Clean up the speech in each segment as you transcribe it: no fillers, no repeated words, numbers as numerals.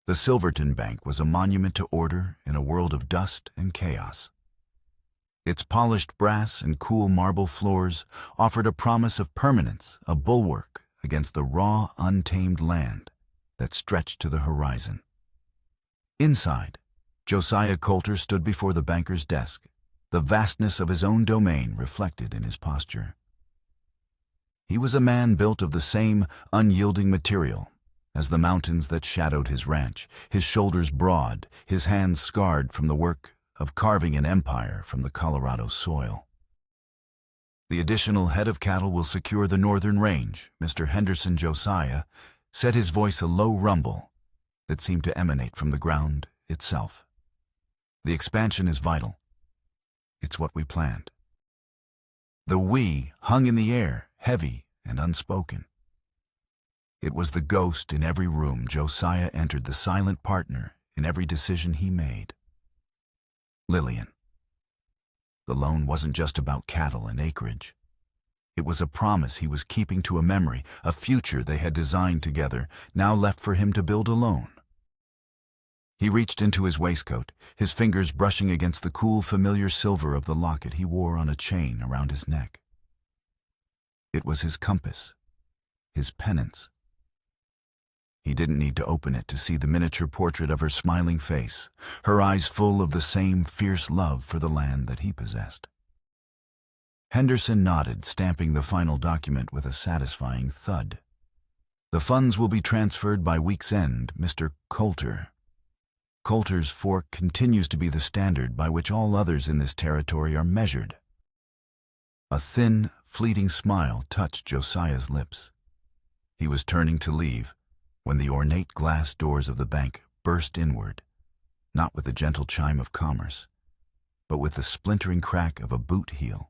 The Silverton Bank was a monument to order in a world of dust and chaos. Its polished brass and cool marble floors offered a promise of permanence, a bulwark against the raw, untamed land that stretched to the horizon. Inside, Josiah Coulter stood before the banker's desk, the vastness of his own domain reflected in his posture. He was a man built of the same unyielding material as the mountains that shadowed his ranch, his shoulders broad, his hands scarred from the work of carving an empire from the Colorado soil. "The additional head of cattle will secure the northern range," Mr. Henderson Josiah said, his voice a low rumble that seemed to emanate from the ground itself. "The expansion is vital. It's what we planned." The "we" hung in the air, heavy and unspoken. It was the ghost in every room Josiah entered, the silent partner in every decision he made. Lillian. The loan wasn't just about cattle and acreage. It was a promise he was keeping to a memory, a future they had designed together, now left for him to build alone. He reached into his waistcoat, his fingers brushing against the cool, familiar silver of the locket he wore on a chain around his neck. It was his compass, his penance. He didn't need to open it to see the miniature portrait of her smiling face, her eyes full of the same fierce love for the land that he possessed. Henderson nodded, stamping the final document with a satisfying thud. "The funds will be transferred by week's end, Mr. Coulter." Coulter's fork continues to be the standard by which all others in this territory are measured. A thin, fleeting smile touched Josiah's lips. He was turning to leave when the ornate glass doors of the bank burst inward, not with the gentle chime of commerce, but with the splintering crack of a boot heel.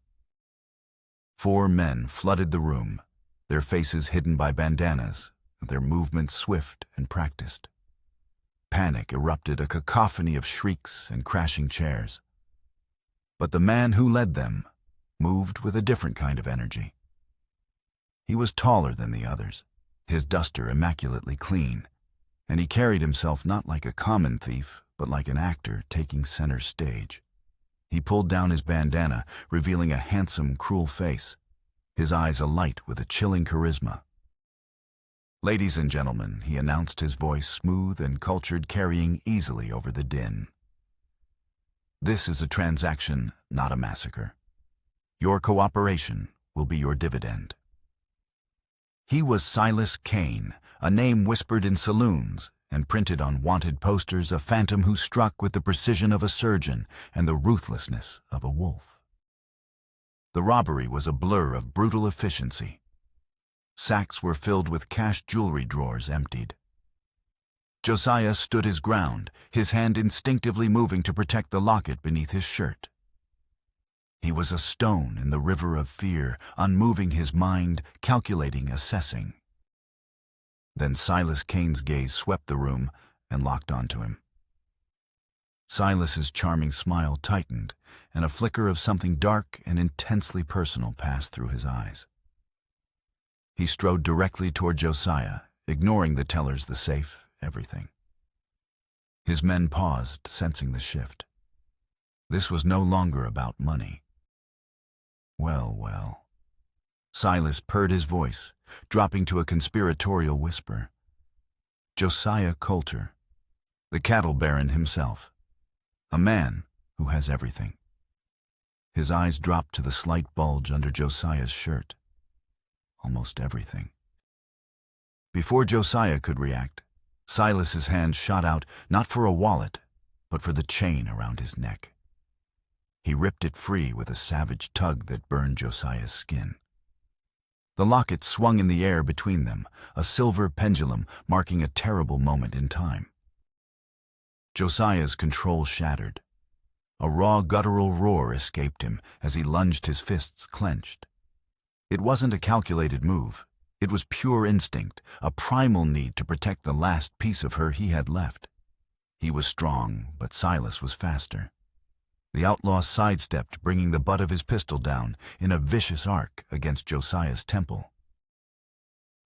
4 men flooded the room, their faces hidden by bandanas, their movements swift and practiced. Panic erupted, a cacophony of shrieks and crashing chairs. But the man who led them moved with a different kind of energy. He was taller than the others, his duster immaculately clean, and he carried himself not like a common thief, but like an actor taking center stage. He pulled down his bandana, revealing a handsome, cruel face, his eyes alight with a chilling charisma. "Ladies and gentlemen," he announced, his voice smooth and cultured, carrying easily over the din. "This is a transaction, not a massacre. Your cooperation will be your dividend." He was Silas Kane, a name whispered in saloons and printed on wanted posters, a phantom who struck with the precision of a surgeon and the ruthlessness of a wolf. The robbery was a blur of brutal efficiency. Sacks were filled with cash, jewelry drawers emptied. Josiah stood his ground, his hand instinctively moving to protect the locket beneath his shirt. He was a stone in the river of fear, unmoving, his mind calculating, assessing. Then Silas Kane's gaze swept the room and locked onto him. Silas's charming smile tightened, and a flicker of something dark and intensely personal passed through his eyes. He strode directly toward Josiah, ignoring the tellers, the safe, everything. His men paused, sensing the shift. This was no longer about money. "Well, well." Silas purred his voice, dropping to a conspiratorial whisper. "Josiah Coulter, the cattle baron himself, a man who has everything." His eyes dropped to the slight bulge under Josiah's shirt. Almost everything. Before Josiah could react, Silas's hand shot out, not for a wallet, but for the chain around his neck. He ripped it free with a savage tug that burned Josiah's skin. The locket swung in the air between them, a silver pendulum marking a terrible moment in time. Josiah's control shattered. A raw, guttural roar escaped him as he lunged, his fists clenched. It wasn't a calculated move. It was pure instinct, a primal need to protect the last piece of her he had left. He was strong, but Silas was faster. The outlaw sidestepped, bringing the butt of his pistol down in a vicious arc against Josiah's temple.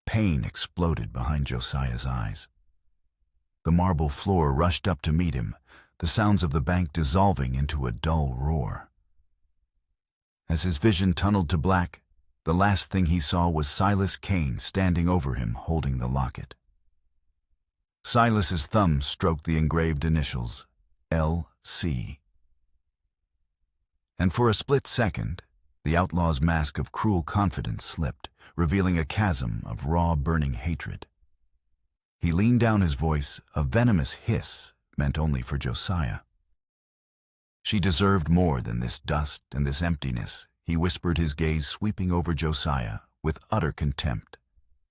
Pain exploded behind Josiah's eyes. The marble floor rushed up to meet him, the sounds of the bank dissolving into a dull roar. As his vision tunneled to black, the last thing he saw was Silas Kane standing over him, holding the locket. Silas's thumb stroked the engraved initials, L.C. And for a split second, the outlaw's mask of cruel confidence slipped, revealing a chasm of raw, burning hatred. He leaned down, his voice, a venomous hiss meant only for Josiah. She deserved more than this dust and this emptiness, he whispered, his gaze sweeping over Josiah with utter contempt.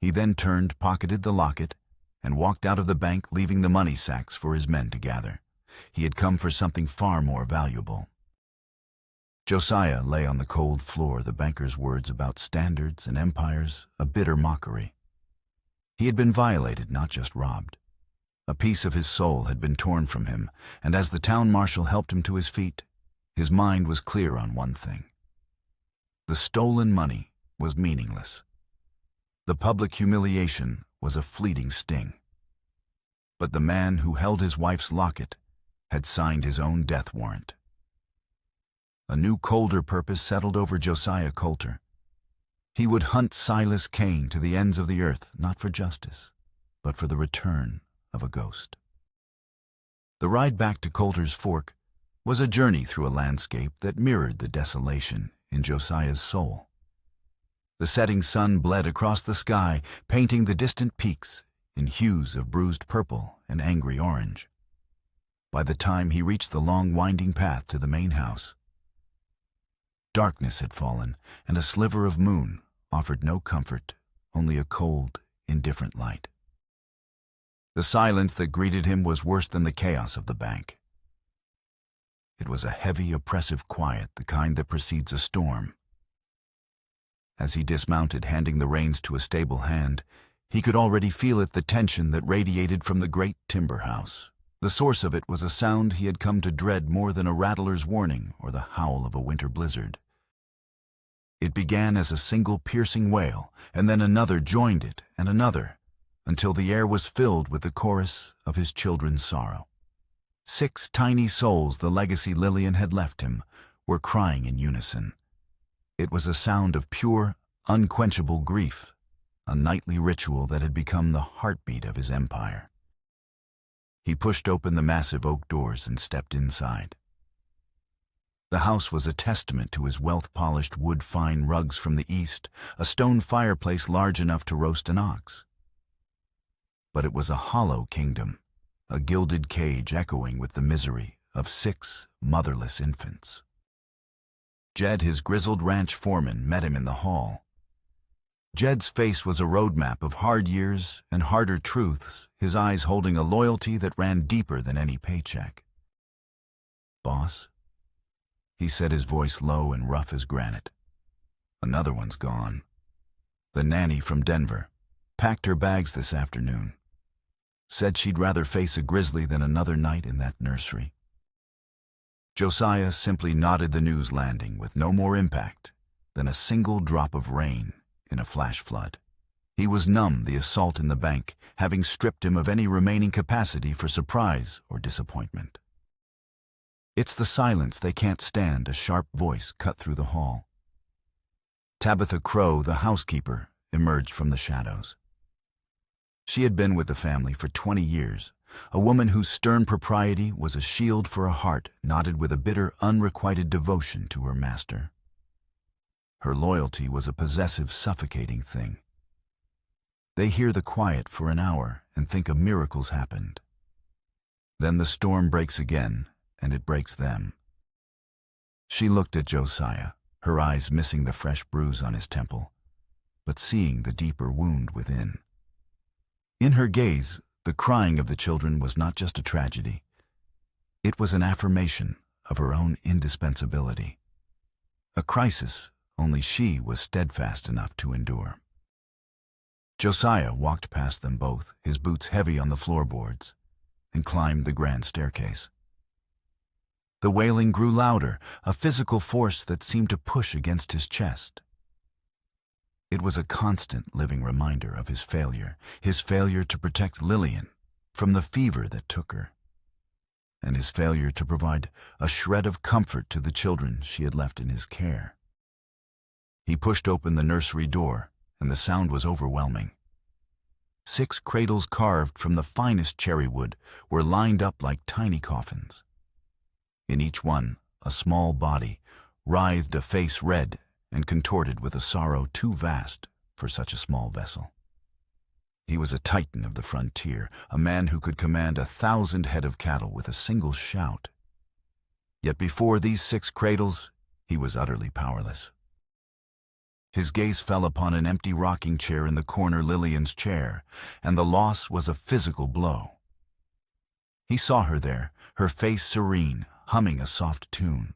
He then turned, pocketed the locket, and walked out of the bank, leaving the money sacks for his men to gather. He had come for something far more valuable. Josiah lay on the cold floor, the banker's words about standards and empires a bitter mockery. He had been violated, not just robbed. A piece of his soul had been torn from him, and as the town marshal helped him to his feet, his mind was clear on one thing. The stolen money was meaningless. The public humiliation was a fleeting sting. But the man who held his wife's locket had signed his own death warrant. A new, colder purpose settled over Josiah Coulter. He would hunt Silas Kane to the ends of the earth, not for justice, but for the return of a ghost. The ride back to Coulter's Fork was a journey through a landscape that mirrored the desolation in Josiah's soul. The setting sun bled across the sky, painting the distant peaks in hues of bruised purple and angry orange. By the time he reached the long, winding path to the main house, darkness had fallen, and a sliver of moon offered no comfort, only a cold, indifferent light. The silence that greeted him was worse than the chaos of the bank. It was a heavy, oppressive quiet, the kind that precedes a storm. As he dismounted, handing the reins to a stable hand, he could already feel it, the tension that radiated from the great timber house. The source of it was a sound he had come to dread more than a rattler's warning or the howl of a winter blizzard. It began as a single piercing wail, and then another joined it, and another, until the air was filled with the chorus of his children's sorrow. 6 tiny souls, the legacy Lillian had left him, were crying in unison. It was a sound of pure, unquenchable grief, a nightly ritual that had become the heartbeat of his empire. He pushed open the massive oak doors and stepped inside. The house was a testament to his wealth-polished wood, fine rugs from the east, a stone fireplace large enough to roast an ox. But it was a hollow kingdom, a gilded cage echoing with the misery of 6 motherless infants. Jed, his grizzled ranch foreman, met him in the hall. Jed's face was a roadmap of hard years and harder truths, his eyes holding a loyalty that ran deeper than any paycheck. "Boss," he said, his voice low and rough as granite. "Another one's gone. The nanny from Denver. Packed her bags this afternoon. Said she'd rather face a grizzly than another night in that nursery." Josiah simply nodded, the news landing with no more impact than a single drop of rain in a flash flood. He was numb, the assault in the bank having stripped him of any remaining capacity for surprise or disappointment. "It's the silence they can't stand," a sharp voice cut through the hall. Tabitha Crow, the housekeeper, emerged from the shadows. She had been with the family for 20 years, a woman whose stern propriety was a shield for a heart knotted with a bitter, unrequited devotion to her master. Her loyalty was a possessive, suffocating thing. They hear the quiet for an hour and think a miracle's happened. Then the storm breaks again, and it breaks them. She looked at Josiah, her eyes missing the fresh bruise on his temple, but seeing the deeper wound within. In her gaze, the crying of the children was not just a tragedy. It was an affirmation of her own indispensability. A crisis only she was steadfast enough to endure. Josiah walked past them both, his boots heavy on the floorboards, and climbed the grand staircase. The wailing grew louder, a physical force that seemed to push against his chest. It was a constant living reminder of his failure to protect Lillian from the fever that took her, and his failure to provide a shred of comfort to the children she had left in his care. He pushed open the nursery door, and the sound was overwhelming. 6 cradles carved from the finest cherry wood were lined up like tiny coffins. In each one, a small body writhed, a face red and contorted with a sorrow too vast for such a small vessel. He was a titan of the frontier, a man who could command 1,000 head of cattle with a single shout. Yet before these 6 cradles, he was utterly powerless. His gaze fell upon an empty rocking chair in the corner, Lillian's chair, and the loss was a physical blow. He saw her there, her face serene, humming a soft tune.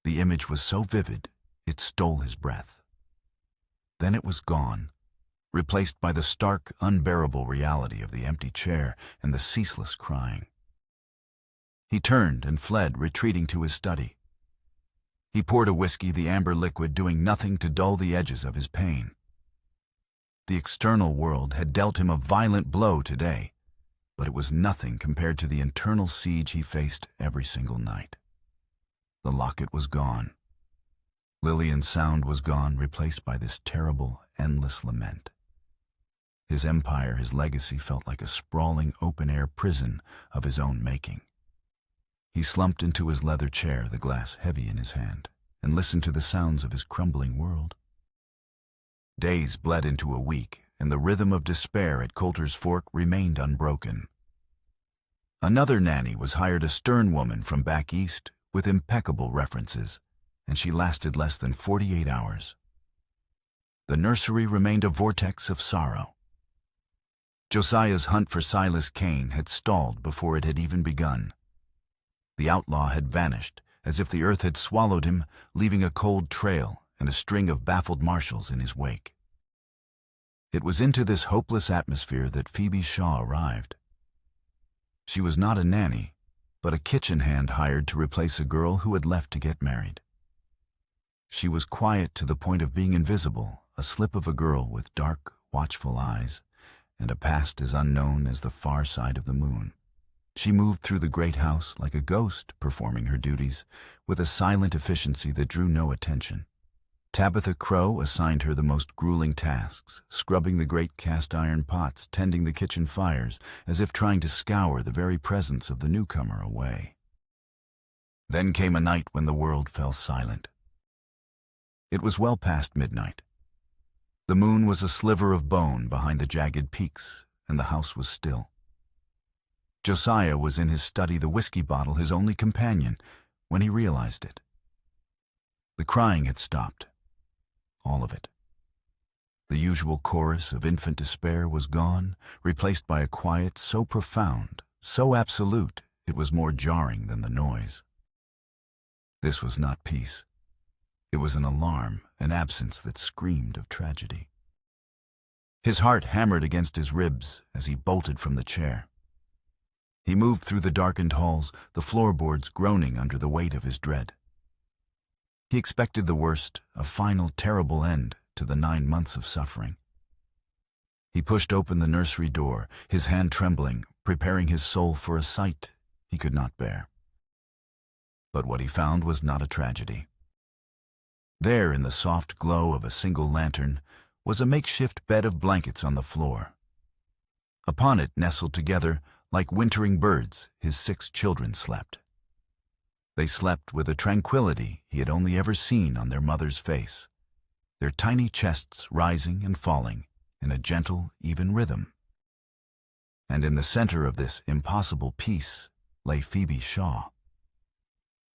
The image was so vivid, it stole his breath. Then it was gone, replaced by the stark, unbearable reality of the empty chair and the ceaseless crying. He turned and fled, retreating to his study. He poured a whiskey, the amber liquid doing nothing to dull the edges of his pain. The external world had dealt him a violent blow today, but it was nothing compared to the internal siege he faced every single night. The locket was gone. Lillian's sound was gone, replaced by this terrible, endless lament. His empire, his legacy, felt like a sprawling, open-air prison of his own making. He slumped into his leather chair, the glass heavy in his hand, and listened to the sounds of his crumbling world. Days bled into a week, and the rhythm of despair at Coulter's Fork remained unbroken. Another nanny was hired, a stern woman from back east with impeccable references, and she lasted less than 48 hours. The nursery remained a vortex of sorrow. Josiah's hunt for Silas Kane had stalled before it had even begun. The outlaw had vanished, as if the earth had swallowed him, leaving a cold trail and a string of baffled marshals in his wake. It was into this hopeless atmosphere that Phoebe Shaw arrived. She was not a nanny, but a kitchen hand hired to replace a girl who had left to get married. She was quiet to the point of being invisible, a slip of a girl with dark, watchful eyes, and a past as unknown as the far side of the moon. She moved through the great house like a ghost, performing her duties with a silent efficiency that drew no attention. Tabitha Crow assigned her the most grueling tasks, scrubbing the great cast-iron pots, tending the kitchen fires, as if trying to scour the very presence of the newcomer away. Then came a night when the world fell silent. It was well past midnight. The moon was a sliver of bone behind the jagged peaks, and the house was still. Josiah was in his study, the whiskey bottle his only companion, when he realized it. The crying had stopped. All of it. The usual chorus of infant despair was gone, replaced by a quiet so profound, so absolute, it was more jarring than the noise. This was not peace. It was an alarm, an absence that screamed of tragedy. His heart hammered against his ribs as he bolted from the chair. He moved through the darkened halls, the floorboards groaning under the weight of his dread. He expected the worst, a final, terrible end to the 9 months of suffering. He pushed open the nursery door, his hand trembling, preparing his soul for a sight he could not bear. But what he found was not a tragedy. There, in the soft glow of a single lantern, was a makeshift bed of blankets on the floor. Upon it, nestled together, like wintering birds, his 6 children slept. They slept with a tranquility he had only ever seen on their mother's face, their tiny chests rising and falling in a gentle, even rhythm. And in the center of this impossible peace lay Phoebe Shaw.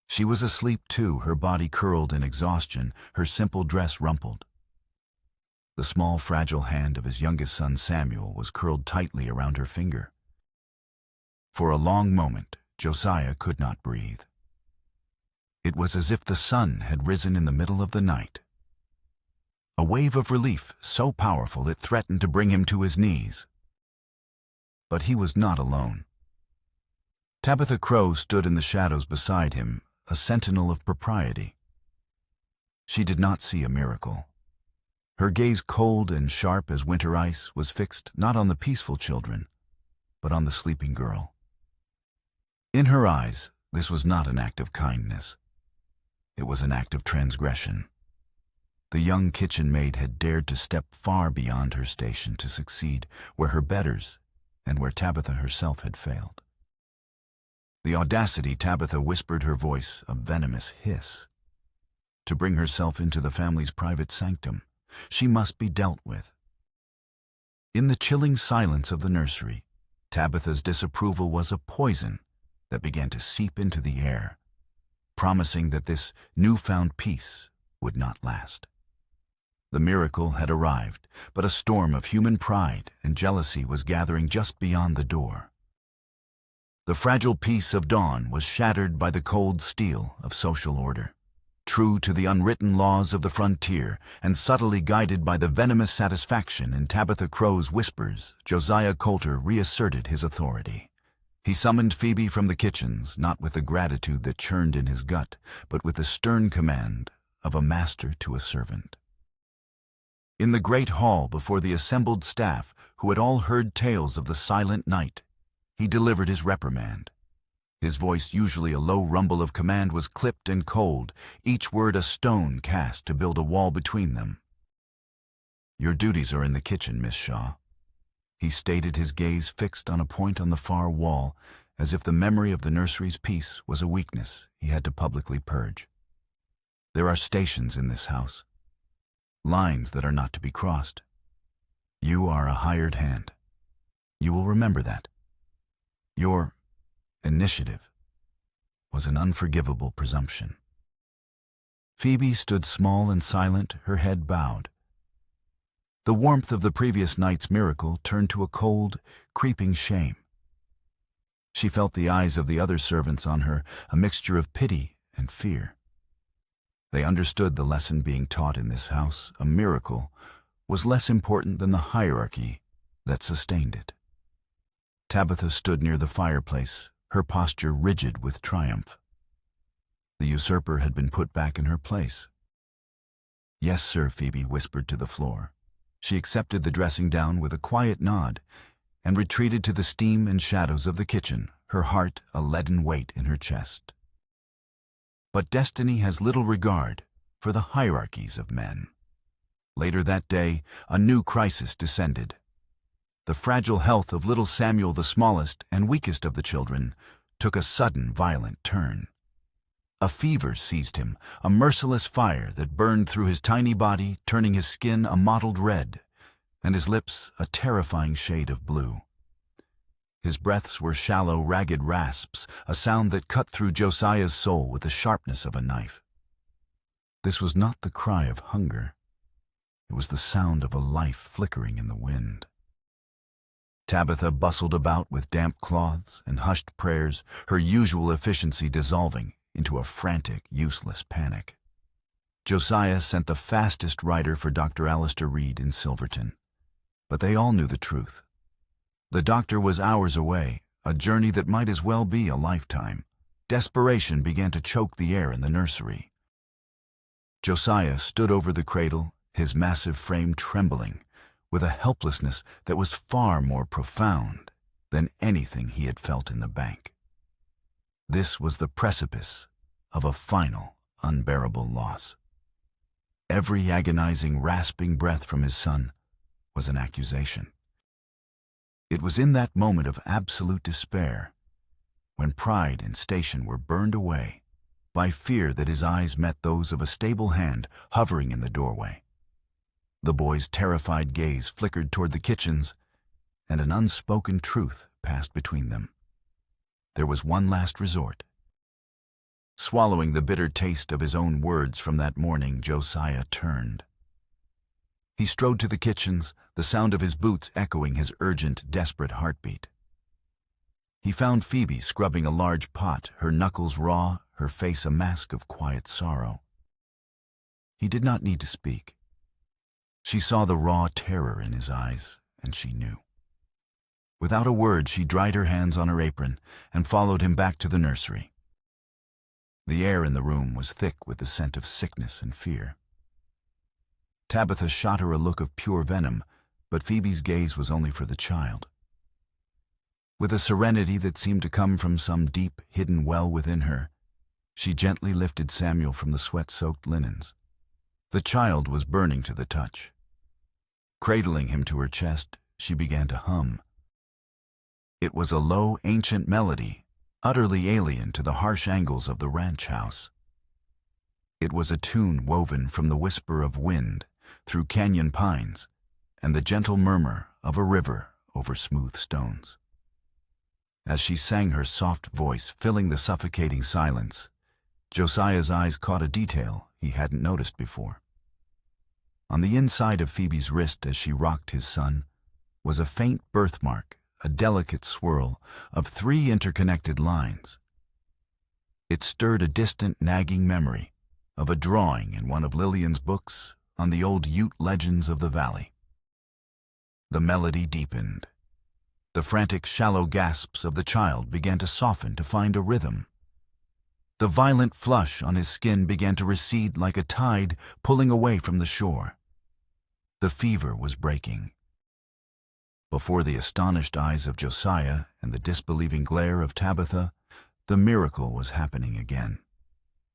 She was asleep too, her body curled in exhaustion, her simple dress rumpled. The small, fragile hand of his youngest son Samuel was curled tightly around her finger. For a long moment, Josiah could not breathe. It was as if the sun had risen in the middle of the night. A wave of relief so powerful it threatened to bring him to his knees. But he was not alone. Tabitha Crow stood in the shadows beside him, a sentinel of propriety. She did not see a miracle. Her gaze, cold and sharp as winter ice, was fixed not on the peaceful children, but on the sleeping girl. In her eyes, this was not an act of kindness. It was an act of transgression. The young kitchen maid had dared to step far beyond her station to succeed where her betters and where Tabitha herself had failed. The audacity, Tabitha whispered, her voice a venomous hiss. To bring herself into the family's private sanctum, she must be dealt with. In the chilling silence of the nursery, Tabitha's disapproval was a poison that began to seep into the air, promising that this newfound peace would not last. The miracle had arrived, but a storm of human pride and jealousy was gathering just beyond the door. The fragile peace of dawn was shattered by the cold steel of social order. True to the unwritten laws of the frontier and subtly guided by the venomous satisfaction in Tabitha Crow's whispers, Josiah Coulter reasserted his authority. He summoned Phoebe from the kitchens, not with the gratitude that churned in his gut, but with the stern command of a master to a servant. In the great hall before the assembled staff, who had all heard tales of the silent night, he delivered his reprimand. His voice, usually a low rumble of command, was clipped and cold, each word a stone cast to build a wall between them. "Your duties are in the kitchen, Miss Shaw." He stated, his gaze fixed on a point on the far wall, as if the memory of the nursery's peace was a weakness he had to publicly purge. "There are stations in this house, lines that are not to be crossed. You are a hired hand. You will remember that. Your initiative was an unforgivable presumption." Phoebe stood small and silent, her head bowed. The warmth of the previous night's miracle turned to a cold, creeping shame. She felt the eyes of the other servants on her, a mixture of pity and fear. They understood the lesson being taught in this house. A miracle was less important than the hierarchy that sustained it. Tabitha stood near the fireplace, her posture rigid with triumph. The usurper had been put back in her place. "Yes, sir," Phoebe whispered to the floor. She accepted the dressing down with a quiet nod and retreated to the steam and shadows of the kitchen, her heart a leaden weight in her chest. But destiny has little regard for the hierarchies of men. Later that day, a new crisis descended. The fragile health of little Samuel, the smallest and weakest of the children, took a sudden, violent turn. A fever seized him, a merciless fire that burned through his tiny body, turning his skin a mottled red, and his lips a terrifying shade of blue. His breaths were shallow, ragged rasps, a sound that cut through Josiah's soul with the sharpness of a knife. This was not the cry of hunger. It was the sound of a life flickering in the wind. Tabitha bustled about with damp cloths and hushed prayers, her usual efficiency dissolving into a frantic, useless panic. Josiah sent the fastest rider for Dr. Alistair Reed in Silverton. But they all knew the truth. The doctor was hours away, a journey that might as well be a lifetime. Desperation began to choke the air in the nursery. Josiah stood over the cradle, his massive frame trembling, with a helplessness that was far more profound than anything he had felt in the bank. This was the precipice of a final, unbearable loss. Every agonizing, rasping breath from his son was an accusation. It was in that moment of absolute despair, when pride and station were burned away by fear, that his eyes met those of a stable hand hovering in the doorway. The boy's terrified gaze flickered toward the kitchens, and an unspoken truth passed between them. There was one last resort. Swallowing the bitter taste of his own words from that morning, Josiah turned. He strode to the kitchens, the sound of his boots echoing his urgent, desperate heartbeat. He found Phoebe scrubbing a large pot, her knuckles raw, her face a mask of quiet sorrow. He did not need to speak. She saw the raw terror in his eyes, and she knew. Without a word, she dried her hands on her apron and followed him back to the nursery. The air in the room was thick with the scent of sickness and fear. Tabitha shot her a look of pure venom, but Phoebe's gaze was only for the child. With a serenity that seemed to come from some deep, hidden well within her, she gently lifted Samuel from the sweat-soaked linens. The child was burning to the touch. Cradling him to her chest, she began to hum. It was a low, ancient melody, utterly alien to the harsh angles of the ranch house. It was a tune woven from the whisper of wind through canyon pines and the gentle murmur of a river over smooth stones. As she sang her soft voice filling the suffocating silence, Josiah's eyes caught a detail he hadn't noticed before. On the inside of Phoebe's wrist as she rocked his son was a faint birthmark, a delicate swirl of 3 interconnected lines. It stirred a distant, nagging memory of a drawing in one of Lillian's books on the old Ute legends of the valley. The melody deepened. The frantic, shallow gasps of the child began to soften to find a rhythm. The violent flush on his skin began to recede like a tide pulling away from the shore. The fever was breaking. Before the astonished eyes of Josiah and the disbelieving glare of Tabitha, the miracle was happening again.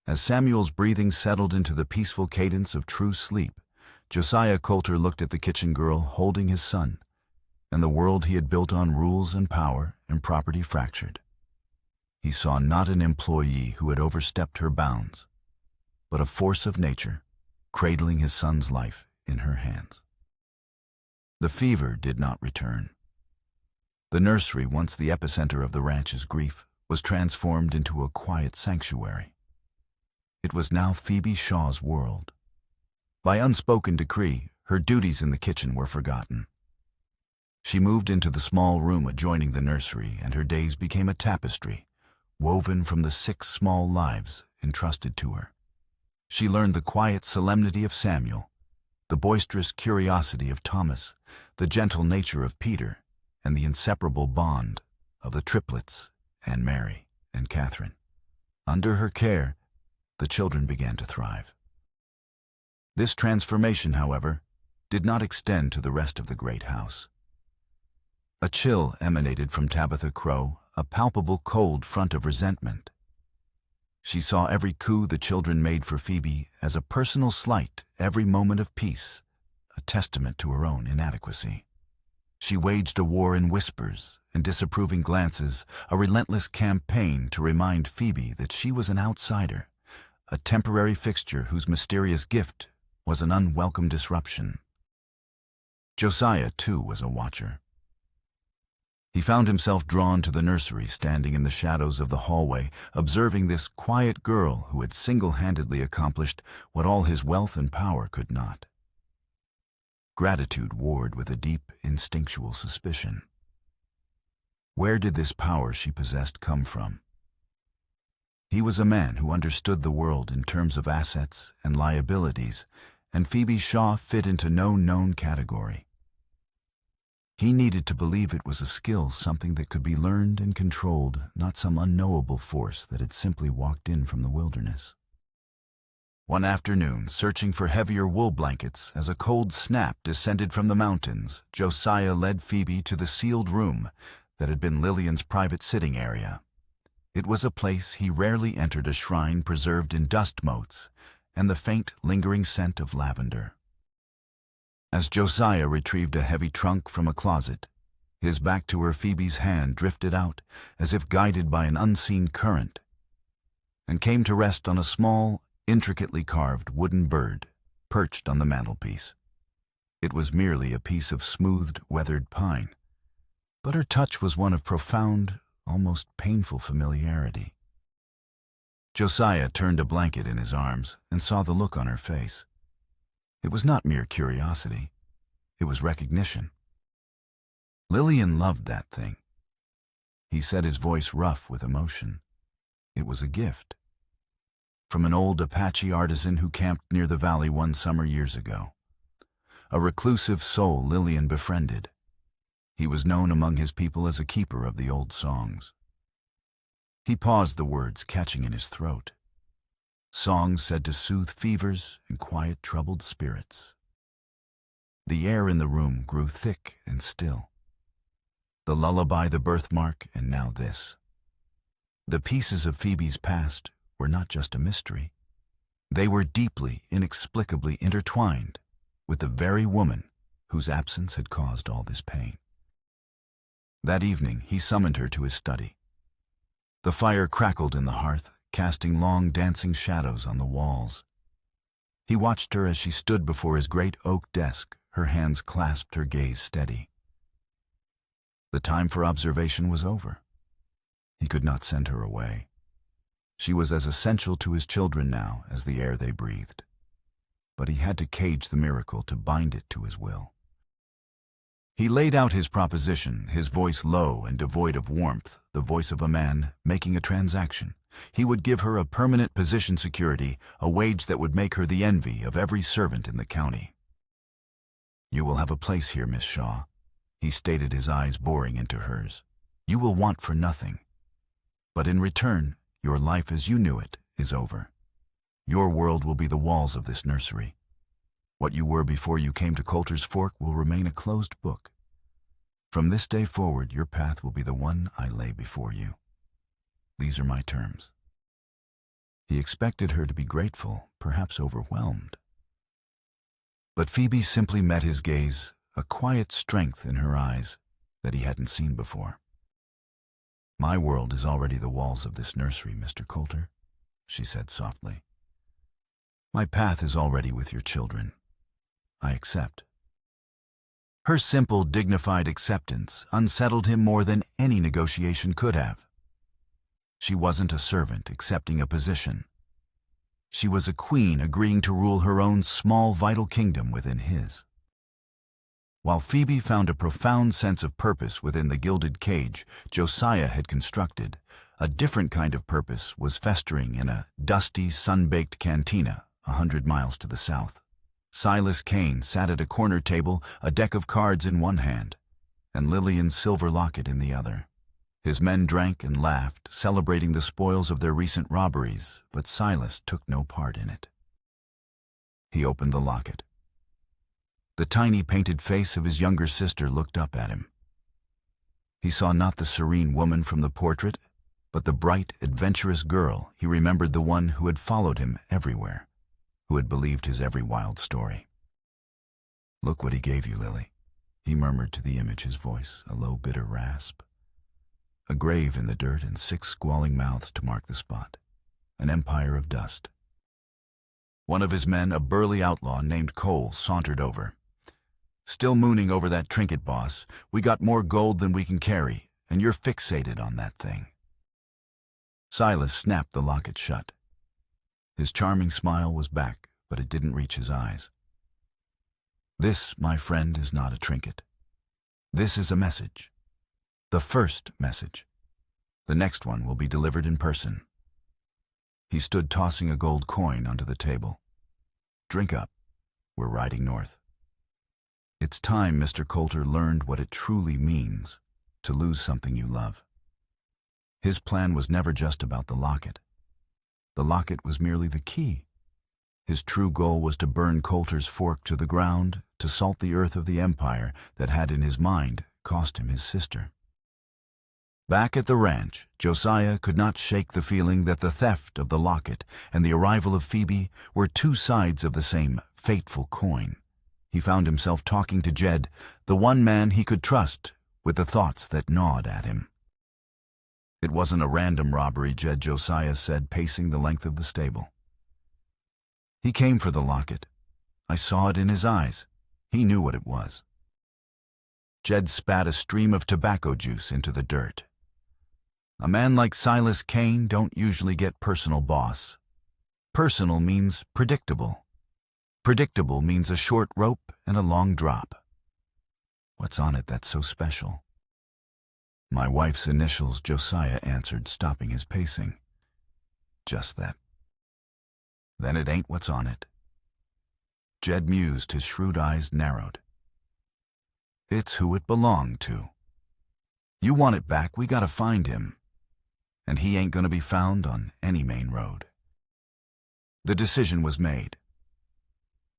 As Samuel's breathing settled into the peaceful cadence of true sleep, Josiah Coulter looked at the kitchen girl holding his son, and the world he had built on rules and power and property fractured. He saw not an employee who had overstepped her bounds, but a force of nature cradling his son's life in her hands. The fever did not return. The nursery, once the epicenter of the ranch's grief, was transformed into a quiet sanctuary. It was now Phoebe Shaw's world. By unspoken decree, her duties in the kitchen were forgotten. She moved into the small room adjoining the nursery, and her days became a tapestry, woven from the 6 small lives entrusted to her. She learned the quiet solemnity of Samuel, the boisterous curiosity of Thomas, the gentle nature of Peter, and the inseparable bond of the triplets, Anne Mary and Catherine. Under her care, the children began to thrive. This transformation, however, did not extend to the rest of the great house. A chill emanated from Tabitha Crow, a palpable cold front of resentment. She saw every coup the children made for Phoebe as a personal slight, every moment of peace, a testament to her own inadequacy. She waged a war in whispers and disapproving glances, a relentless campaign to remind Phoebe that she was an outsider, a temporary fixture whose mysterious gift was an unwelcome disruption. Josiah, too, was a watcher. He found himself drawn to the nursery, standing in the shadows of the hallway, observing this quiet girl who had single-handedly accomplished what all his wealth and power could not. Gratitude warred with a deep, instinctual suspicion. Where did this power she possessed come from? He was a man who understood the world in terms of assets and liabilities, and Phoebe Shaw fit into no known category. He needed to believe it was a skill, something that could be learned and controlled, not some unknowable force that had simply walked in from the wilderness. One afternoon, searching for heavier wool blankets as a cold snap descended from the mountains, Josiah led Phoebe to the sealed room that had been Lillian's private sitting area. It was a place he rarely entered, a shrine preserved in dust motes and the faint, lingering scent of lavender. As Josiah retrieved a heavy trunk from a closet, his back to her, Phoebe's hand drifted out as if guided by an unseen current, and came to rest on a small, intricately carved wooden bird perched on the mantelpiece. It was merely a piece of smoothed, weathered pine, but her touch was one of profound, almost painful familiarity. Josiah turned a blanket in his arms and saw the look on her face. It was not mere curiosity. It was recognition. Lillian loved that thing. He said, his voice rough with emotion. It was a gift. From an old Apache artisan who camped near the valley one summer years ago. A reclusive soul Lillian befriended. He was known among his people as a keeper of the old songs. He paused, the words catching in his throat. Songs said to soothe fevers and quiet troubled spirits. The air in the room grew thick and still. The lullaby, the birthmark, and now this. The pieces of Phoebe's past were not just a mystery. They were deeply, inexplicably intertwined with the very woman whose absence had caused all this pain. That evening, he summoned her to his study. The fire crackled in the hearth, casting long dancing shadows on the walls. He watched her as she stood before his great oak desk, her hands clasped, her gaze steady. The time for observation was over. He could not send her away. She was as essential to his children now as the air they breathed. But he had to cage the miracle, to bind it to his will. He laid out his proposition, his voice low and devoid of warmth, the voice of a man making a transaction. He would give her a permanent position security, a wage that would make her the envy of every servant in the county. "You will have a place here, Miss Shaw," he stated, his eyes boring into hers. "You will want for nothing. But in return, your life as you knew it is over. Your world will be the walls of this nursery. What you were before you came to Coulter's Fork will remain a closed book. From this day forward, your path will be the one I lay before you. These are my terms." He expected her to be grateful, perhaps overwhelmed. But Phoebe simply met his gaze, a quiet strength in her eyes that he hadn't seen before. "My world is already the walls of this nursery, Mr. Coulter," she said softly. "My path is already with your children. I accept." Her simple, dignified acceptance unsettled him more than any negotiation could have. She wasn't a servant accepting a position. She was a queen agreeing to rule her own small, vital kingdom within his. While Phoebe found a profound sense of purpose within the gilded cage Josiah had constructed, a different kind of purpose was festering in a dusty, sun-baked cantina 100 miles to the south. Silas Kane sat at a corner table, a deck of cards in one hand, and Lillian's silver locket in the other. His men drank and laughed, celebrating the spoils of their recent robberies, but Silas took no part in it. He opened the locket. The tiny painted face of his younger sister looked up at him. He saw not the serene woman from the portrait, but the bright, adventurous girl. He remembered, the one who had followed him everywhere, who had believed his every wild story. "Look what he gave you, Lily," he murmured to the image, his voice a low, bitter rasp. A grave in the dirt and 6 squalling mouths to mark the spot. An empire of dust. One of his men, a burly outlaw named Cole, sauntered over. "Still mooning over that trinket, boss. We got more gold than we can carry, and you're fixated on that thing." Silas snapped the locket shut. His charming smile was back, but it didn't reach his eyes. "This, my friend, is not a trinket. This is a message. The first message. The next one will be delivered in person." He stood tossing a gold coin onto the table. "Drink up. We're riding north." It's time Mr. Coulter learned what it truly means to lose something you love. His plan was never just about the locket. The locket was merely the key. His true goal was to burn Coulter's Fork to the ground, to salt the earth of the empire that had in his mind cost him his sister. Back at the ranch, Josiah could not shake the feeling that the theft of the locket and the arrival of Phoebe were two sides of the same fateful coin. He found himself talking to Jed, the one man he could trust with the thoughts that gnawed at him. "It wasn't a random robbery," Josiah said, pacing the length of the stable. "He came for the locket. I saw it in his eyes. He knew what it was." Jed spat a stream of tobacco juice into the dirt. "A man like Silas Kane don't usually get personal, boss. Personal means predictable. Predictable means a short rope and a long drop. What's on it that's so special?" "My wife's initials," Josiah answered, stopping his pacing. "Just that." "Then it ain't what's on it." Jed mused, his shrewd eyes narrowed. "It's who it belonged to. You want it back, we gotta find him. And he ain't gonna be found on any main road." The decision was made.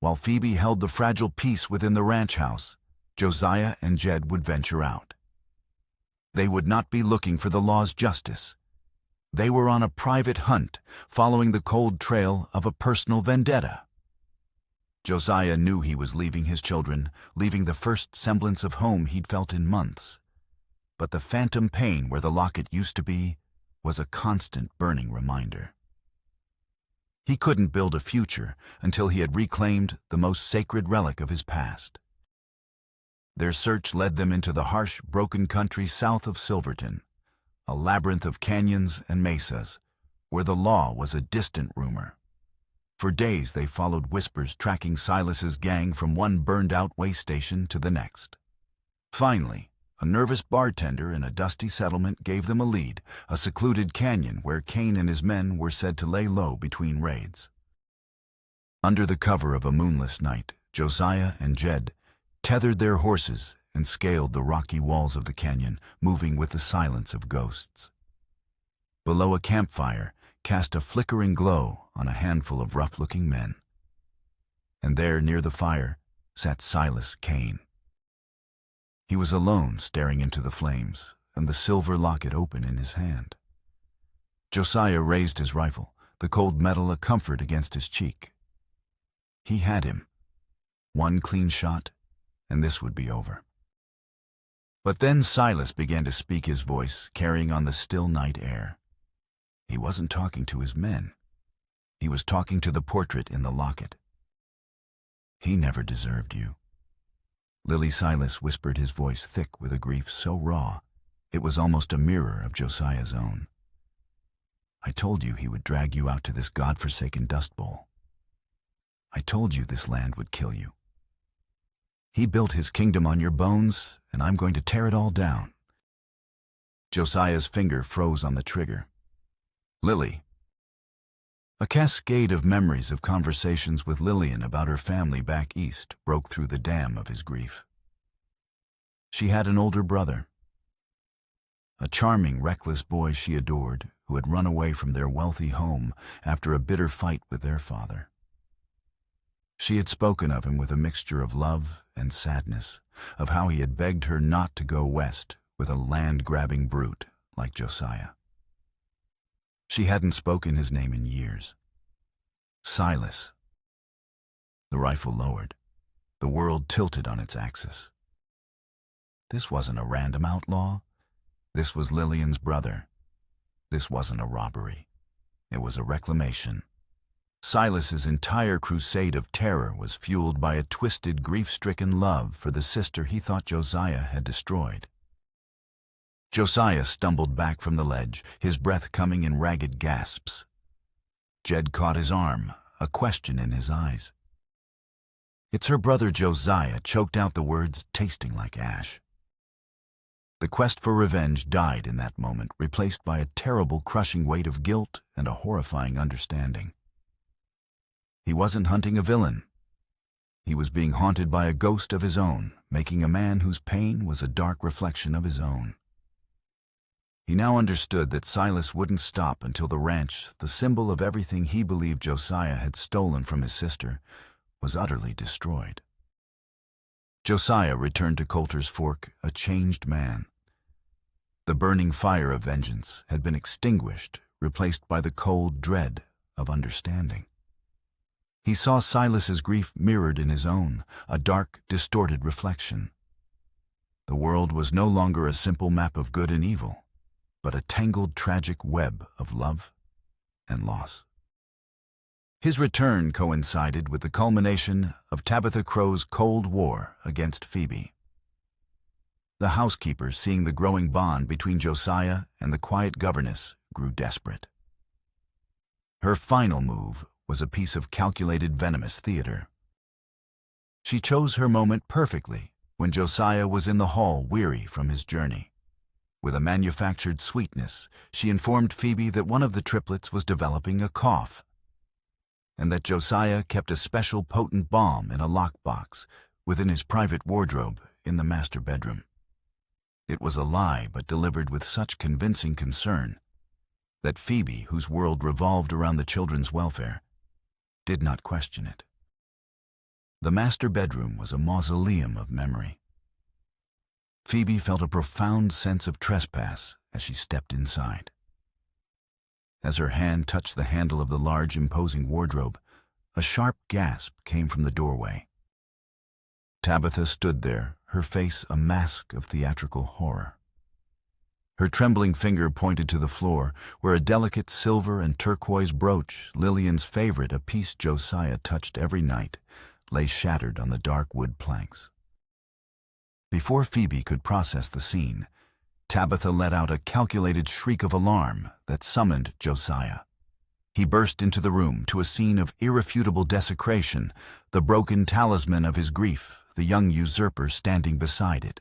While Phoebe held the fragile peace within the ranch house, Josiah and Jed would venture out. They would not be looking for the law's justice. They were on a private hunt, following the cold trail of a personal vendetta. Josiah knew he was leaving his children, leaving the first semblance of home he'd felt in months. But the phantom pain where the locket used to be was a constant burning reminder. He couldn't build a future until he had reclaimed the most sacred relic of his past. Their search led them into the harsh, broken country south of Silverton, a labyrinth of canyons and mesas, where the law was a distant rumor. For days they followed whispers tracking Silas's gang from one burned-out way station to the next. Finally, a nervous bartender in a dusty settlement gave them a lead, a secluded canyon where Cain and his men were said to lay low between raids. Under the cover of a moonless night, Josiah and Jed tethered their horses and scaled the rocky walls of the canyon, moving with the silence of ghosts. Below a campfire cast a flickering glow on a handful of rough-looking men. And there, near the fire, sat Silas Cain. He was alone, staring into the flames, and the silver locket open in his hand. Josiah raised his rifle, the cold metal a comfort against his cheek. He had him. One clean shot, and this would be over. But then Silas began to speak, his voice carrying on the still night air. He wasn't talking to his men. He was talking to the portrait in the locket. "He never deserved you." Lily Silas whispered, his voice thick with a grief so raw it was almost a mirror of Josiah's own. "I told you he would drag you out to this God-forsaken dust bowl. I told you this land would kill you. He built his kingdom on your bones, and I'm going to tear it all down." Josiah's finger froze on the trigger. Lily. A cascade of memories of conversations with Lillian about her family back east broke through the dam of his grief. She had an older brother, a charming, reckless boy she adored, who had run away from their wealthy home after a bitter fight with their father. She had spoken of him with a mixture of love and sadness, of how he had begged her not to go west with a land-grabbing brute like Josiah. She hadn't spoken his name in years. Silas. The rifle lowered. The world tilted on its axis. This wasn't a random outlaw. This was Lillian's brother. This wasn't a robbery. It was a reclamation. Silas's entire crusade of terror was fueled by a twisted, grief-stricken love for the sister he thought Josiah had destroyed. Josiah stumbled back from the ledge, his breath coming in ragged gasps. Jed caught his arm, a question in his eyes. It's her brother Josiah choked out the words, tasting like ash. The quest for revenge died in that moment, replaced by a terrible, crushing weight of guilt and a horrifying understanding. He wasn't hunting a villain. He was being haunted by a ghost of his own, making a man whose pain was a dark reflection of his own. He now understood that Silas wouldn't stop until the ranch, the symbol of everything he believed Josiah had stolen from his sister, was utterly destroyed. Josiah returned to Coulter's Fork a changed man. The burning fire of vengeance had been extinguished, replaced by the cold dread of understanding. He saw Silas's grief mirrored in his own, a dark, distorted reflection. The world was no longer a simple map of good and evil, but a tangled, tragic web of love and loss. His return coincided with the culmination of Tabitha Crow's Cold War against Phoebe. The housekeeper, seeing the growing bond between Josiah and the quiet governess, grew desperate. Her final move was a piece of calculated, venomous theater. She chose her moment perfectly when Josiah was in the hall, weary from his journey. With a manufactured sweetness, she informed Phoebe that one of the triplets was developing a cough, and that Josiah kept a special potent balm in a lockbox within his private wardrobe in the master bedroom. It was a lie, but delivered with such convincing concern that Phoebe, whose world revolved around the children's welfare, did not question it. The master bedroom was a mausoleum of memory. Phoebe felt a profound sense of trespass as she stepped inside. As her hand touched the handle of the large, imposing wardrobe, a sharp gasp came from the doorway. Tabitha stood there, her face a mask of theatrical horror. Her trembling finger pointed to the floor, where a delicate silver and turquoise brooch, Lillian's favorite, a piece Josiah touched every night, lay shattered on the dark wood planks. Before Phoebe could process the scene, Tabitha let out a calculated shriek of alarm that summoned Josiah. He burst into the room to a scene of irrefutable desecration, the broken talisman of his grief, the young usurper standing beside it,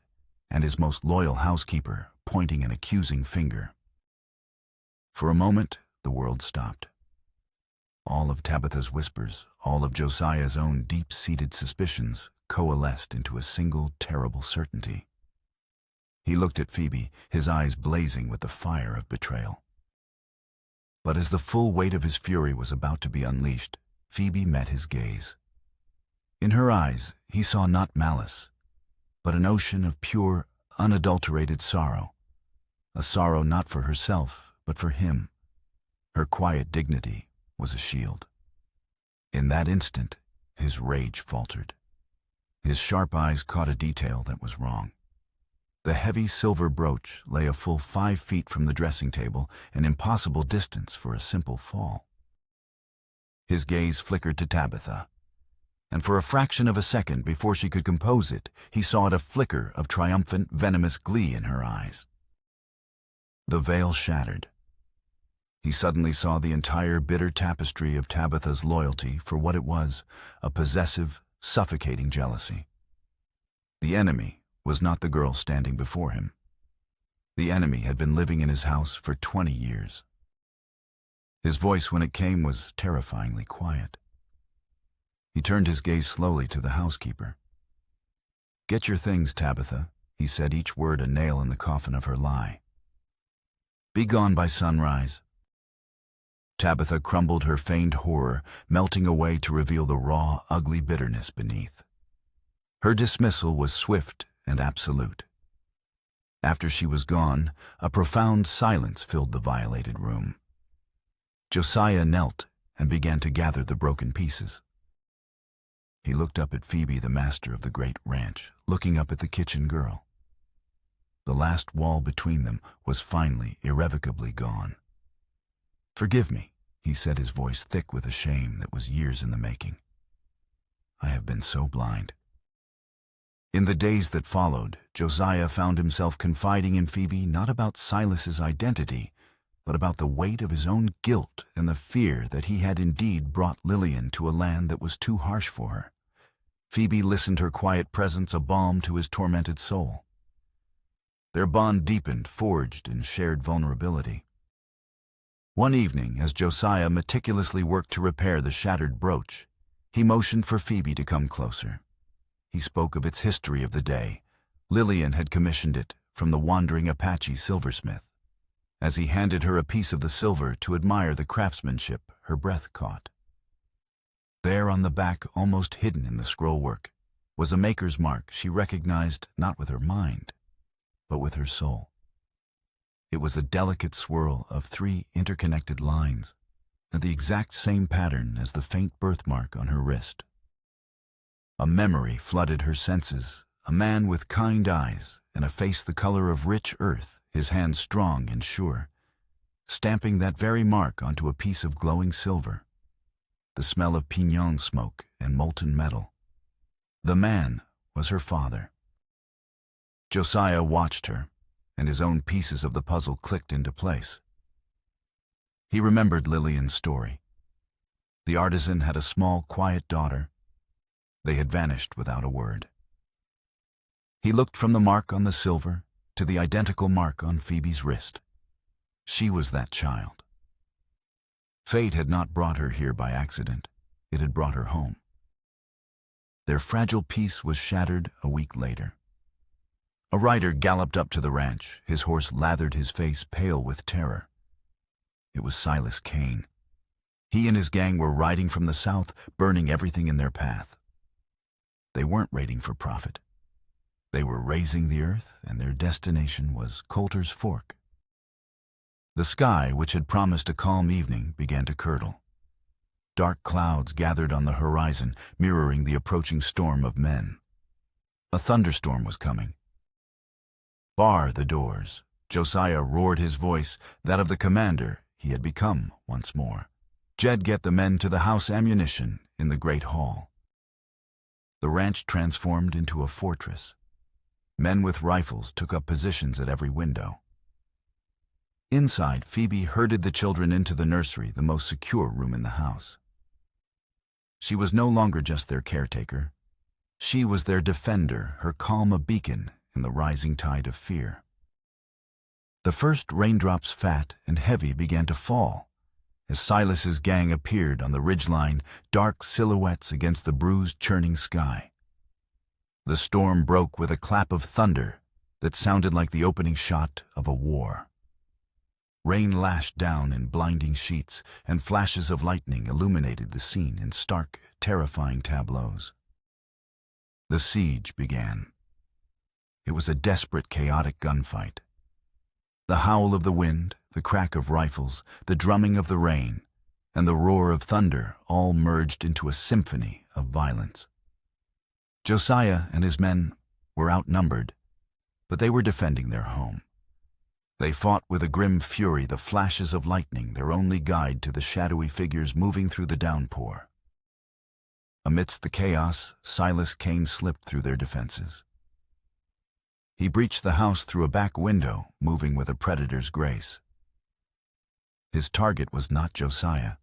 and his most loyal housekeeper pointing an accusing finger. For a moment, the world stopped. All of Tabitha's whispers, all of Josiah's own deep-seated suspicions, coalesced into a single terrible certainty. He looked at Phoebe, his eyes blazing with the fire of betrayal. But as the full weight of his fury was about to be unleashed, Phoebe met his gaze. In her eyes, he saw not malice, but an ocean of pure, unadulterated sorrow. A sorrow not for herself, but for him. Her quiet dignity was a shield. In that instant, his rage faltered. His sharp eyes caught a detail that was wrong. The heavy silver brooch lay a full 5 feet from the dressing table, an impossible distance for a simple fall. His gaze flickered to Tabitha, and for a fraction of a second before she could compose it, he saw a flicker of triumphant, venomous glee in her eyes. The veil shattered. He suddenly saw the entire bitter tapestry of Tabitha's loyalty for what it was, a possessive, suffocating jealousy. The enemy was not the girl standing before him. The enemy had been living in his house for 20 years. His voice, when it came, was terrifyingly quiet. He turned his gaze slowly to the housekeeper. "Get your things, Tabitha," he said, each word a nail in the coffin of her lie. "Be gone by sunrise." Tabitha crumbled her feigned horror, melting away to reveal the raw, ugly bitterness beneath. Her dismissal was swift and absolute. After she was gone, a profound silence filled the violated room. Josiah knelt and began to gather the broken pieces. He looked up at Phoebe, the master of the great ranch, looking up at the kitchen girl. The last wall between them was finally, irrevocably gone. "Forgive me," he said, his voice thick with a shame that was years in the making. "I have been so blind." In the days that followed, Josiah found himself confiding in Phoebe not about Silas's identity, but about the weight of his own guilt and the fear that he had indeed brought Lillian to a land that was too harsh for her. Phoebe listened, her quiet presence a balm to his tormented soul. Their bond deepened, forged in shared vulnerability. One evening, as Josiah meticulously worked to repair the shattered brooch, he motioned for Phoebe to come closer. He spoke of its history of the day. Lillian had commissioned it from the wandering Apache silversmith. As he handed her a piece of the silver to admire the craftsmanship, her breath caught. There on the back, almost hidden in the scrollwork, was a maker's mark she recognized not with her mind, but with her soul. It was a delicate swirl of 3 interconnected lines, and the exact same pattern as the faint birthmark on her wrist. A memory flooded her senses, a man with kind eyes and a face the color of rich earth, his hand strong and sure, stamping that very mark onto a piece of glowing silver. The smell of pinon smoke and molten metal. The man was her father. Josiah watched her, and his own pieces of the puzzle clicked into place. He remembered Lillian's story. The artisan had a small, quiet daughter. They had vanished without a word. He looked from the mark on the silver to the identical mark on Phoebe's wrist. She was that child. Fate had not brought her here by accident. It had brought her home. Their fragile peace was shattered a week later. A rider galloped up to the ranch, his horse lathered, his face pale with terror. It was Silas Kane. He and his gang were riding from the south, burning everything in their path. They weren't raiding for profit. They were raising the earth, and their destination was Coulter's Fork. The sky, which had promised a calm evening, began to curdle. Dark clouds gathered on the horizon, mirroring the approaching storm of men. A thunderstorm was coming. "Bar the doors!" Josiah roared, his voice that of the commander he had become once more. "Jed, get the men to the house ammunition in the great hall." The ranch transformed into a fortress. Men with rifles took up positions at every window. Inside, Phoebe herded the children into the nursery, the most secure room in the house. She was no longer just their caretaker. She was their defender, her calm a beacon in the rising tide of fear. The first raindrops, fat and heavy, began to fall as Silas's gang appeared on the ridgeline, dark silhouettes against the bruised, churning sky. The storm broke with a clap of thunder that sounded like the opening shot of a war. Rain lashed down in blinding sheets, and flashes of lightning illuminated the scene in stark, terrifying tableaus. The siege began. It was a desperate, chaotic gunfight. The howl of the wind, the crack of rifles, the drumming of the rain, and the roar of thunder all merged into a symphony of violence. Josiah and his men were outnumbered, but they were defending their home. They fought with a grim fury, the flashes of lightning their only guide to the shadowy figures moving through the downpour. Amidst the chaos, Silas Kane slipped through their defenses. He breached the house through a back window, moving with a predator's grace. His target was not Josiah.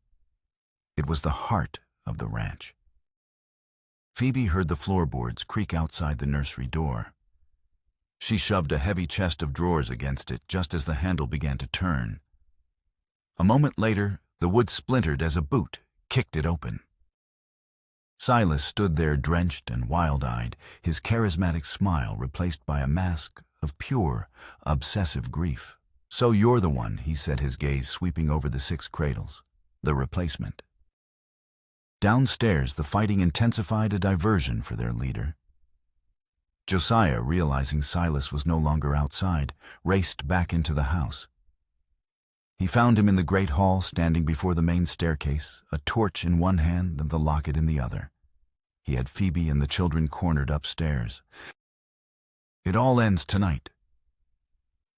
It was the heart of the ranch. Phoebe heard the floorboards creak outside the nursery door. She shoved a heavy chest of drawers against it just as the handle began to turn. A moment later, the wood splintered as a boot kicked it open. Silas stood there drenched and wild-eyed, his charismatic smile replaced by a mask of pure, obsessive grief. "So you're the one," he said, his gaze sweeping over the 6 cradles. "The replacement." Downstairs, the fighting intensified, a diversion for their leader. Josiah, realizing Silas was no longer outside, raced back into the house. He found him in the great hall, standing before the main staircase, a torch in one hand and the locket in the other. He had Phoebe and the children cornered upstairs. "It all ends tonight."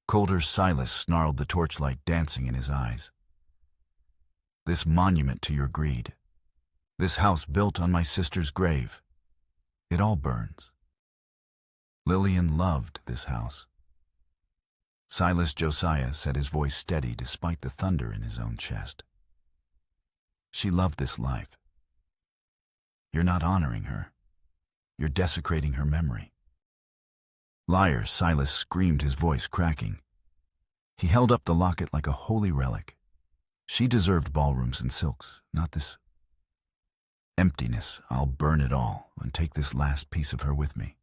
Coulter's Silas snarled, the torchlight dancing in his eyes. "This monument to your greed, this house built on my sister's grave, it all burns. Lillian loved this house." Silas Josiah said, his voice steady despite the thunder in his own chest. "She loved this life. You're not honoring her. You're desecrating her memory." "Liar!" Silas screamed, his voice cracking. He held up the locket like a holy relic. "She deserved ballrooms and silks, not this emptiness. I'll burn it all and take this last piece of her with me."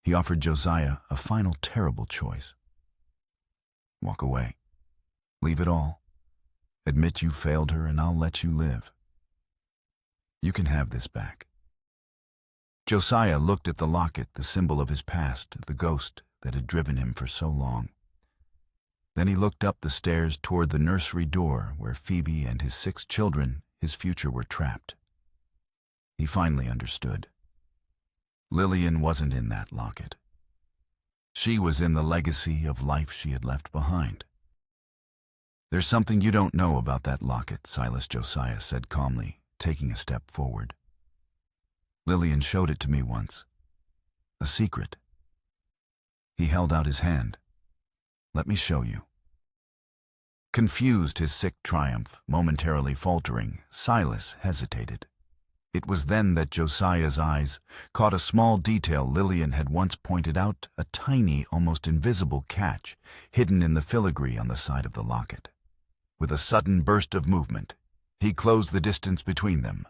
He offered Josiah a final terrible choice. Walk away. Leave it all. Admit you failed her, and I'll let you live. You can have this back. Josiah looked at the locket, the symbol of his past, the ghost that had driven him for so long. Then he looked up the stairs toward the nursery door where Phoebe and his 6 children, his future, were trapped. He finally understood. Lillian wasn't in that locket. She was in the legacy of life she had left behind. "There's something you don't know about that locket," Silas Josiah said calmly, taking a step forward. "Lillian showed it to me once. A secret." He held out his hand. "Let me show you." Confused, his sick triumph momentarily faltering, Silas hesitated. It was then that Josiah's eyes caught a small detail Lillian had once pointed out, a tiny, almost invisible catch hidden in the filigree on the side of the locket. With a sudden burst of movement, he closed the distance between them,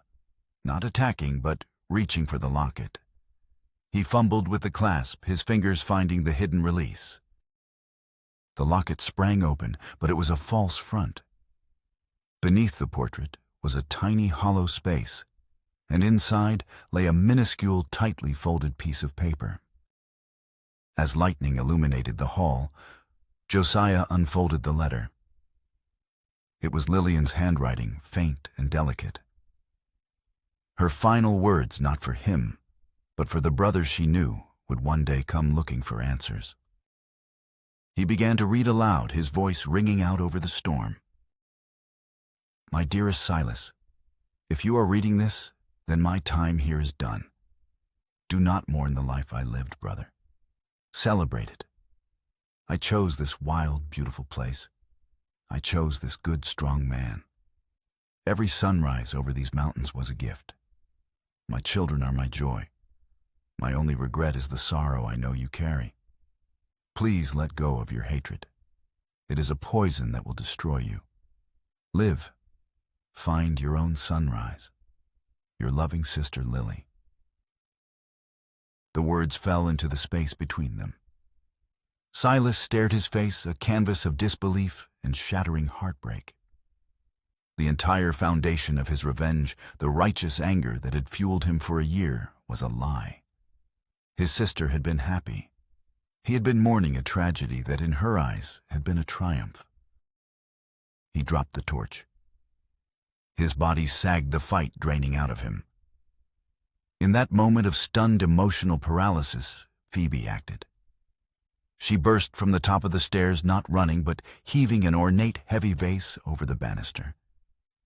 not attacking, but reaching for the locket. He fumbled with the clasp, his fingers finding the hidden release. The locket sprang open, but it was a false front. Beneath the portrait was a tiny hollow space, and inside lay a minuscule, tightly folded piece of paper. As lightning illuminated the hall, Josiah unfolded the letter. It was Lillian's handwriting, faint and delicate. Her final words, not for him, but for the brothers she knew would one day come looking for answers. He began to read aloud, his voice ringing out over the storm. My dearest Silas, if you are reading this, then my time here is done. Do not mourn the life I lived, brother. Celebrate it. I chose this wild, beautiful place. I chose this good, strong man. Every sunrise over these mountains was a gift. My children are my joy. My only regret is the sorrow I know you carry. Please let go of your hatred. It is a poison that will destroy you. Live. Find your own sunrise. Your loving sister, Lily. The words fell into the space between them. Silas stared, his face a canvas of disbelief and shattering heartbreak. The entire foundation of his revenge, the righteous anger that had fueled him for a year, was a lie. His sister had been happy. He had been mourning a tragedy that in her eyes had been a triumph. He dropped the torch. His body sagged, the fight draining out of him. In that moment of stunned emotional paralysis, Phoebe acted. She burst from the top of the stairs, not running, but heaving an ornate, heavy vase over the banister.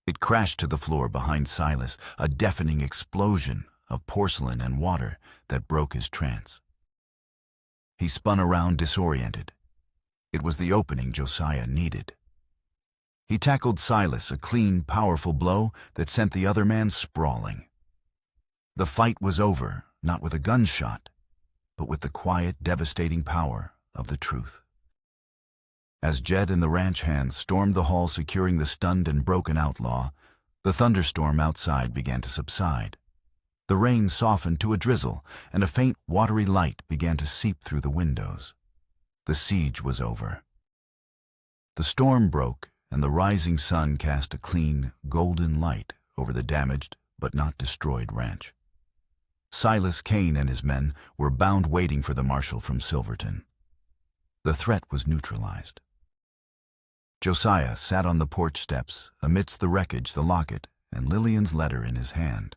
It crashed to the floor behind Silas, a deafening explosion of porcelain and water that broke his trance. He spun around, disoriented. It was the opening Josiah needed. He tackled Silas, a clean, powerful blow that sent the other man sprawling. The fight was over, not with a gunshot, but with the quiet, devastating power of the truth. As Jed and the ranch hands stormed the hall securing the stunned and broken outlaw, the thunderstorm outside began to subside. The rain softened to a drizzle, and a faint, watery light began to seep through the windows. The siege was over. The storm broke, and the rising sun cast a clean, golden light over the damaged but not destroyed ranch. Silas Kane and his men were bound, waiting for the marshal from Silverton. The threat was neutralized. Josiah sat on the porch steps, amidst the wreckage, the locket and Lillian's letter in his hand.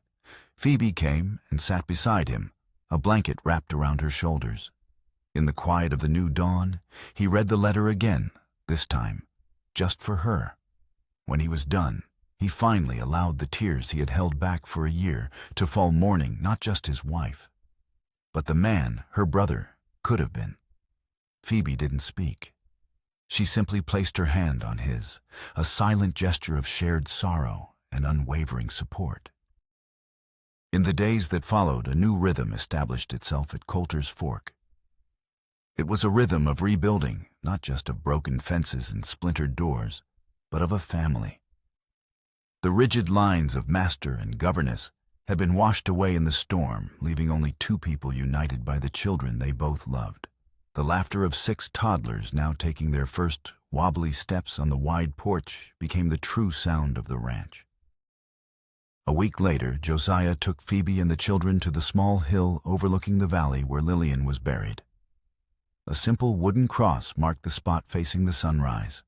Phoebe came and sat beside him, a blanket wrapped around her shoulders. In the quiet of the new dawn, he read the letter again, this time just for her. When he was done, he finally allowed the tears he had held back for a year to fall, mourning not just his wife, but the man her brother could have been. Phoebe didn't speak. She simply placed her hand on his, a silent gesture of shared sorrow and unwavering support. In the days that followed, a new rhythm established itself at Coulter's Fork. It was a rhythm of rebuilding, not just of broken fences and splintered doors, but of a family. The rigid lines of master and governess had been washed away in the storm, leaving only two people united by the children they both loved. The laughter of 6 toddlers now taking their first wobbly steps on the wide porch became the true sound of the ranch. A week later, Josiah took Phoebe and the children to the small hill overlooking the valley where Lillian was buried. A simple wooden cross marked the spot facing the sunrise.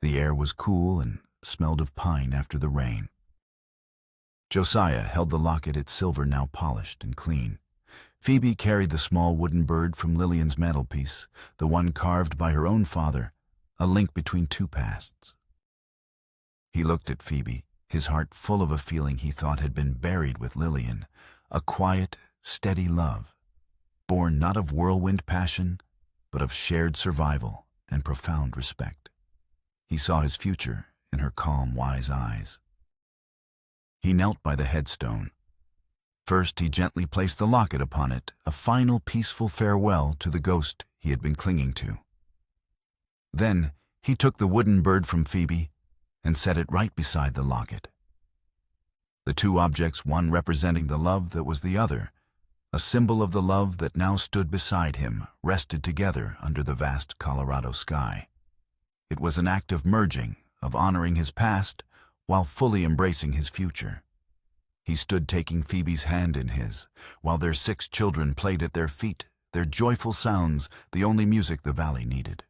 The air was cool and smelled of pine after the rain. Josiah held the locket, its silver now polished and clean. Phoebe carried the small wooden bird from Lillian's mantelpiece, the one carved by her own father, a link between two pasts. He looked at Phoebe, his heart full of a feeling he thought had been buried with Lillian, a quiet, steady love, born not of whirlwind passion, but of shared survival and profound respect. He saw his future in her calm, wise eyes. He knelt by the headstone. First, he gently placed the locket upon it, a final peaceful farewell to the ghost he had been clinging to. Then, he took the wooden bird from Phoebe and set it right beside the locket. The two objects, one representing the love that was the other, a symbol of the love that now stood beside him, rested together under the vast Colorado sky. It was an act of merging, of honoring his past while fully embracing his future. He stood taking Phoebe's hand in his, while their 6 children played at their feet, their joyful sounds the only music the valley needed.